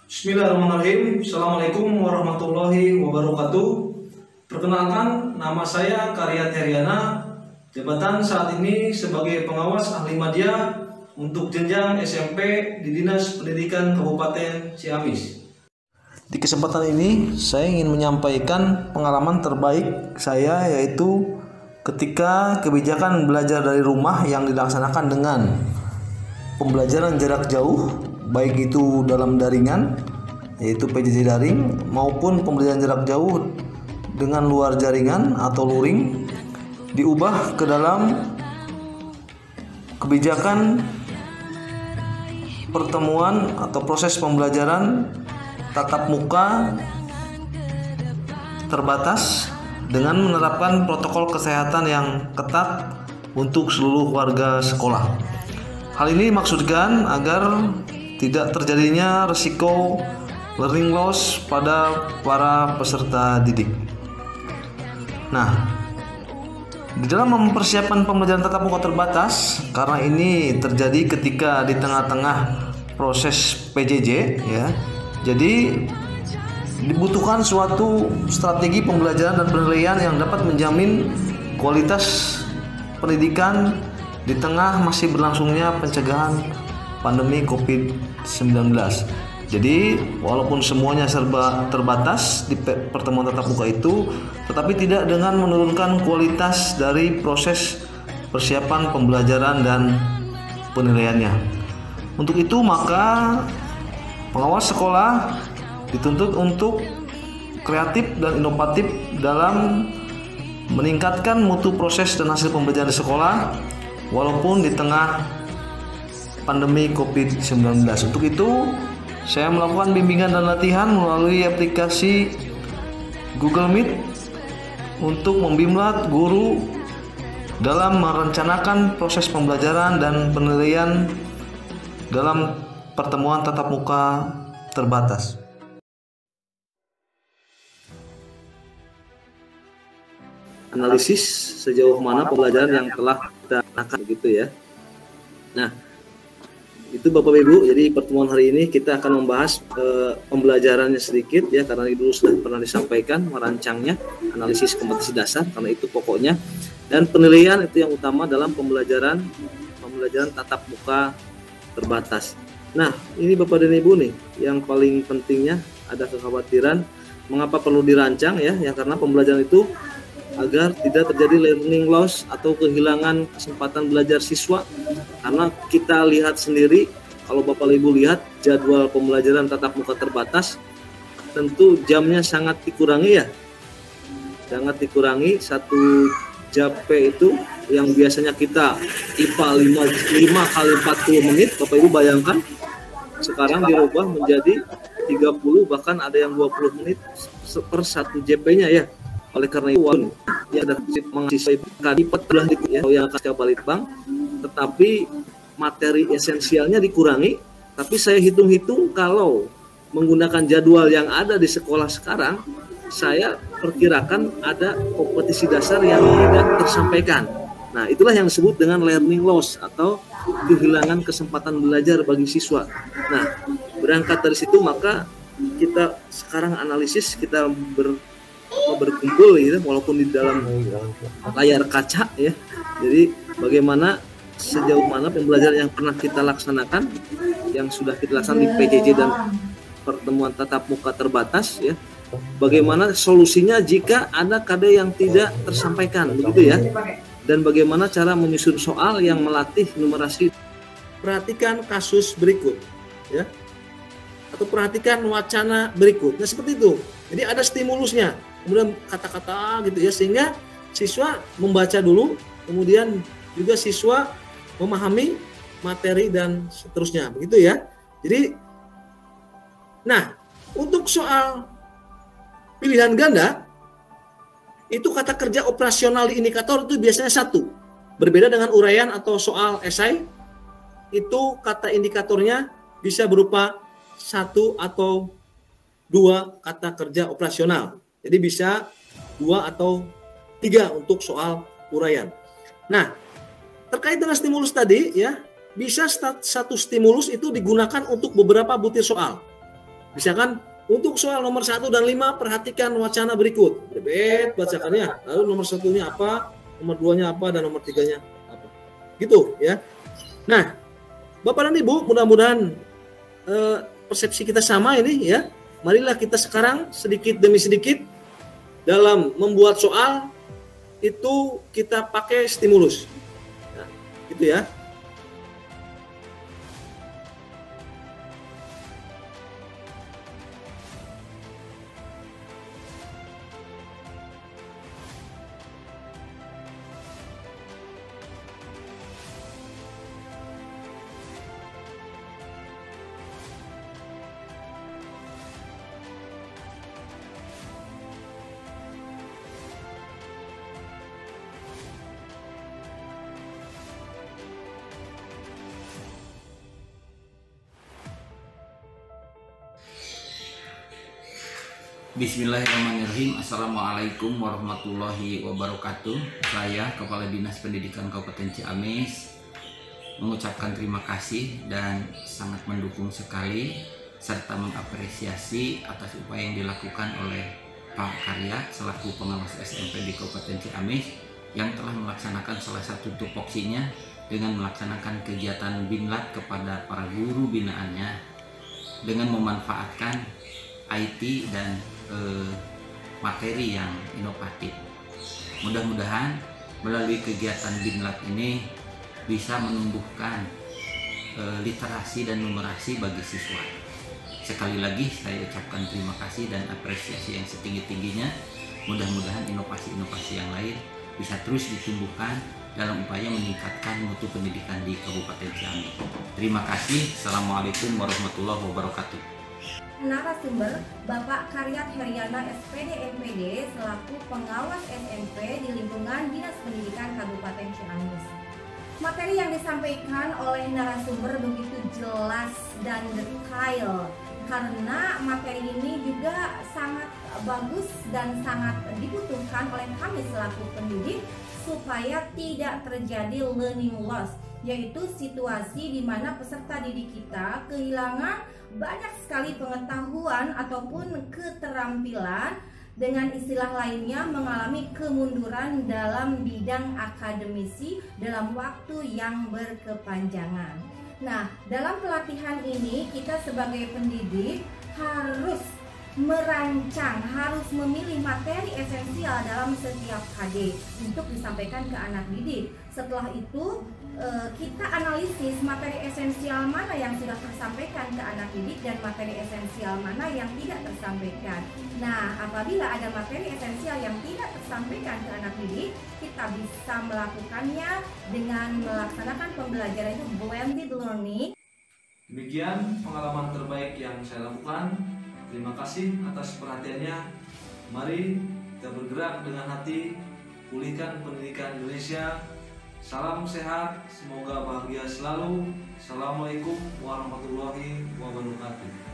Bismillahirrahmanirrahim. Assalamualaikum warahmatullahi wabarakatuh. Perkenalkan, nama saya Karya Heriana. Jabatan saat ini sebagai pengawas ahli media untuk jenjang SMP di Dinas Pendidikan Kabupaten Ciamis. Di kesempatan ini saya ingin menyampaikan pengalaman terbaik saya, yaitu ketika kebijakan belajar dari rumah yang dilaksanakan dengan pembelajaran jarak jauh, baik itu dalam daringan yaitu PJJ daring maupun pembelajaran jarak jauh dengan luar jaringan atau luring, diubah ke dalam kebijakan pertemuan atau proses pembelajaran tatap muka terbatas dengan menerapkan protokol kesehatan yang ketat untuk seluruh warga sekolah. Hal ini dimaksudkan agar tidak terjadinya risiko learning loss pada para peserta didik. Nah, di dalam mempersiapkan pembelajaran tatap muka terbatas, karena ini terjadi ketika di tengah-tengah proses PJJ, ya, jadi dibutuhkan suatu strategi pembelajaran dan penilaian yang dapat menjamin kualitas pendidikan di tengah masih berlangsungnya pencegahan pandemi COVID-19. Jadi walaupun semuanya serba terbatas di pertemuan tatap muka itu, tetapi tidak dengan menurunkan kualitas dari proses persiapan pembelajaran dan penilaiannya. Untuk itu maka pengawas sekolah dituntut untuk kreatif dan inovatif dalam meningkatkan mutu proses dan hasil pembelajaran di sekolah walaupun di tengah pandemi COVID-19. Untuk itu saya melakukan bimbingan dan latihan melalui aplikasi Google Meet untuk membimbing guru dalam merencanakan proses pembelajaran dan penilaian dalam pertemuan tatap muka terbatas. Analisis sejauh mana pembelajaran yang telah kita lakukan, begitu ya. Nah, itu Bapak Ibu, jadi pertemuan hari ini kita akan membahas pembelajarannya sedikit ya, karena dulu sudah pernah disampaikan merancangnya, analisis kompetensi dasar karena itu pokoknya, dan penilaian itu yang utama dalam pembelajaran tatap muka terbatas. Nah, ini Bapak dan Ibu nih, yang paling pentingnya ada kekhawatiran mengapa perlu dirancang ya, karena pembelajaran itu agar tidak terjadi learning loss atau kehilangan kesempatan belajar siswa. Karena kita lihat sendiri, kalau Bapak Ibu lihat jadwal pembelajaran tatap muka terbatas, tentu jamnya sangat dikurangi ya. Sangat dikurangi, 1 JP itu yang biasanya kita IPA 5 kali 40 menit, Bapak Ibu bayangkan, sekarang dirubah menjadi 30, bahkan ada yang 20 menit per 1 JP-nya ya. Oleh karena itu, ya ada mahasiswa telah yang pasca Balitbang, tetapi materi esensialnya dikurangi. Tapi saya hitung-hitung kalau menggunakan jadwal yang ada di sekolah sekarang, saya perkirakan ada kompetisi dasar yang tidak tersampaikan. Nah, itulah yang disebut dengan learning loss atau kehilangan kesempatan belajar bagi siswa. Nah, berangkat dari situ maka kita sekarang analisis, kita berkumpul gitu, walaupun di dalam layar kaca ya. Jadi bagaimana sejauh mana pembelajaran yang pernah kita laksanakan, yang sudah kita laksanakan di PJJ dan pertemuan tatap muka terbatas ya. Bagaimana solusinya jika ada KD yang tidak tersampaikan, begitu ya. Dan bagaimana cara menyusun soal yang melatih numerasi. Perhatikan kasus berikut ya. Atau perhatikan wacana berikut. Nah, seperti itu. Jadi ada stimulusnya. Kemudian kata-kata gitu ya, sehingga siswa membaca dulu, kemudian juga siswa memahami materi dan seterusnya, begitu ya. Jadi, nah untuk soal pilihan ganda, itu kata kerja operasional di indikator itu biasanya 1. Berbeda dengan uraian atau soal esai, itu kata indikatornya bisa berupa 1 atau 2 kata kerja operasional. Jadi bisa 2 atau 3 untuk soal uraian. Nah, terkait dengan stimulus tadi ya, bisa satu stimulus itu digunakan untuk beberapa butir soal. Misalkan untuk soal nomor 1 dan 5 perhatikan wacana berikut. Bebet bacakannya. Lalu nomor 1-nya apa, nomor 2-nya apa, dan nomor 3-nya apa. Gitu ya. Nah, Bapak dan Ibu, mudah-mudahan persepsi kita sama ini ya. Marilah kita sekarang sedikit demi sedikit dalam membuat soal itu kita pakai stimulus. Nah, gitu ya. Bismillahirrahmanirrahim. Assalamualaikum warahmatullahi wabarakatuh. Saya Kepala Dinas Pendidikan Kabupaten Ciamis mengucapkan terima kasih dan sangat mendukung sekali serta mengapresiasi atas upaya yang dilakukan oleh Pak Karya selaku pengawas SMP di Kabupaten Ciamis yang telah melaksanakan salah satu tupoksinya dengan melaksanakan kegiatan binlat kepada para guru binaannya dengan memanfaatkan IT dan materi yang inovatif. Mudah-mudahan melalui kegiatan binlat ini bisa menumbuhkan literasi dan numerasi bagi siswa. Sekali lagi saya ucapkan terima kasih dan apresiasi yang setinggi-tingginya. Mudah-mudahan inovasi-inovasi yang lain bisa terus ditumbuhkan dalam upaya meningkatkan mutu pendidikan di Kabupaten Ciamis. Terima kasih. Assalamualaikum warahmatullahi wabarakatuh. Narasumber Bapak Karyat Heriana SPD MPD selaku pengawas SMP di lingkungan Dinas Pendidikan Kabupaten Ciamis. Materi yang disampaikan oleh narasumber begitu jelas dan detail karena materi ini juga sangat bagus dan sangat dibutuhkan oleh kami selaku pendidik supaya tidak terjadi learning loss, yaitu situasi di mana peserta didik kita kehilangan banyak sekali pengetahuan ataupun keterampilan, dengan istilah lainnya mengalami kemunduran dalam bidang akademisi dalam waktu yang berkepanjangan. Nah, dalam pelatihan ini kita sebagai pendidik harus merancang, harus memilih materi esensial dalam setiap KD untuk disampaikan ke anak didik. Setelah itu kita analisis materi esensial mana yang sudah tersampaikan ke anak didik dan materi esensial mana yang tidak tersampaikan. Nah, apabila ada materi esensial yang tidak tersampaikan ke anak didik, kita bisa melakukannya dengan melaksanakan pembelajaran itu blended learning. Demikian pengalaman terbaik yang saya lakukan. Terima kasih atas perhatiannya. Mari kita bergerak dengan hati, pulihkan pendidikan Indonesia. Salam sehat, semoga bahagia selalu. Assalamualaikum warahmatullahi wabarakatuh.